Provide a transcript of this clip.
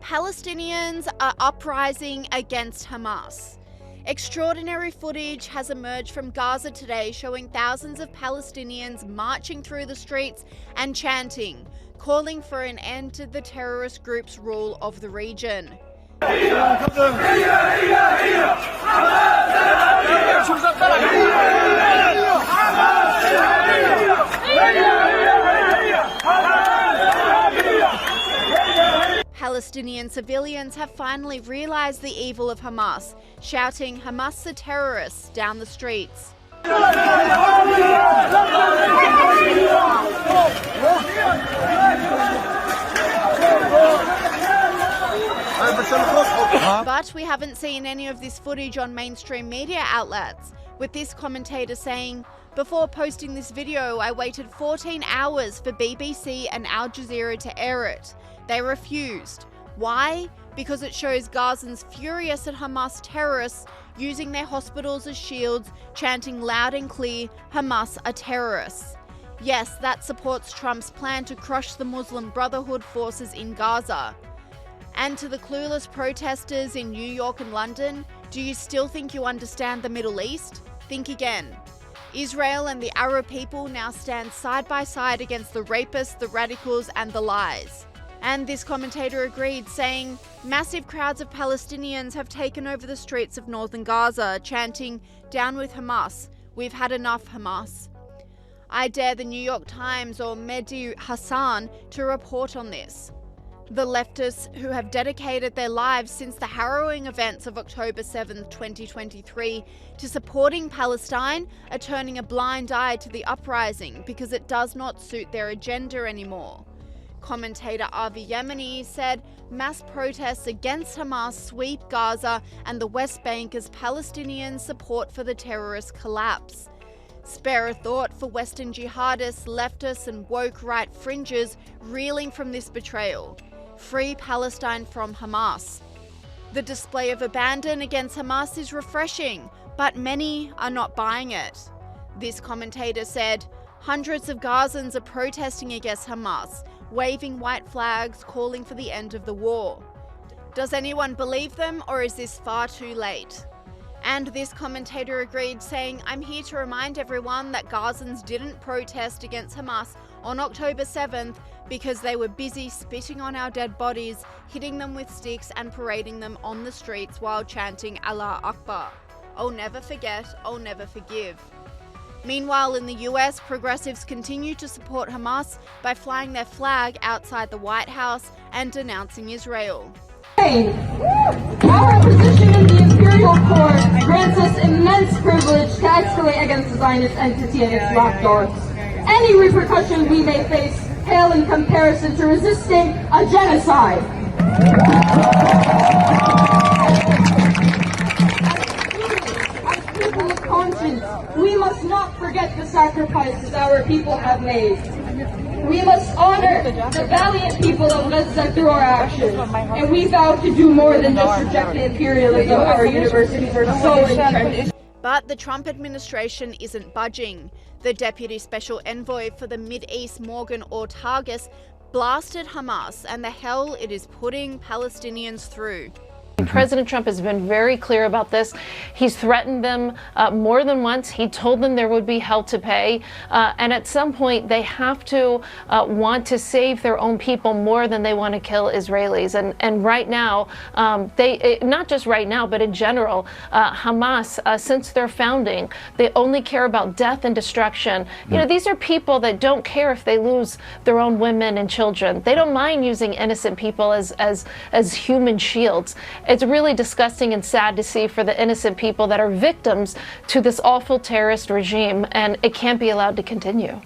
Palestinians are uprising against Hamas. Extraordinary footage has emerged from Gaza today showing thousands of Palestinians marching through the streets and chanting, calling for an end to the terrorist group's rule of the region. Palestinian civilians have finally realized the evil of Hamas, shouting "Hamas are terrorists" down the streets. But we haven't seen any of this footage on mainstream media outlets, with this commentator saying, "Before posting this video, I waited 14 hours for BBC and Al Jazeera to air it. They refused. Why? Because it shows Gazans furious at Hamas terrorists using their hospitals as shields, chanting loud and clear, 'Hamas are terrorists.' Yes, that supports Trump's plan to crush the Muslim Brotherhood forces in Gaza. And to the clueless protesters in New York and London, do you still think you understand the Middle East? Think again. Israel and the Arab people now stand side by side against the rapists, the radicals, and the lies." And this commentator agreed, saying, "Massive crowds of Palestinians have taken over the streets of northern Gaza, chanting, 'Down with Hamas. We've had enough, Hamas.'" I dare the New York Times or Mehdi Hassan to report on this. The leftists who have dedicated their lives since the harrowing events of October 7th, 2023 to supporting Palestine are turning a blind eye to the uprising because it does not suit their agenda anymore. Commentator Avi Yemeni said mass protests against Hamas sweep Gaza and the West Bank as Palestinian support for the terrorist collapse. Spare a thought for Western jihadists, leftists and woke right fringes reeling from this betrayal. Free Palestine from Hamas. The display of abandon against Hamas is refreshing, but many are not buying it. This commentator said, "Hundreds of Gazans are protesting against Hamas, waving white flags, calling for the end of the war. Does anyone believe them, or is this far too late?" And this commentator agreed, saying, "I'm here to remind everyone that Gazans didn't protest against Hamas on October 7th because they were busy spitting on our dead bodies, hitting them with sticks and parading them on the streets while chanting Allah Akbar. I'll never forget, I'll never forgive." Meanwhile, in the US, progressives continue to support Hamas by flying their flag outside the White House and denouncing Israel. Our position in the Imperial Court grants us immense privilege to escalate against the Zionist entity and its lapdogs. Any repercussions we may face pale in comparison to resisting a genocide. We must not forget the sacrifices our people have made. We must honor the valiant people of Gaza through our actions. And we vow to do more than just reject the imperialism our universities are so entrenched. But the Trump administration isn't budging. The Deputy Special Envoy for the Mideast, Morgan Ortagus, blasted Hamas and the hell it is putting Palestinians through. President Trump has been very clear about this. He's threatened them more than once. He told them there would be hell to pay. And at some point, they have to want to save their own people more than they want to kill Israelis. And right now, not just right now, but in general, Hamas, since their founding, they only care about death and destruction. You know, these are people that don't care if they lose their own women and children. They don't mind using innocent people as human shields. It's really disgusting and sad to see for the innocent people that are victims to this awful terrorist regime, and it can't be allowed to continue.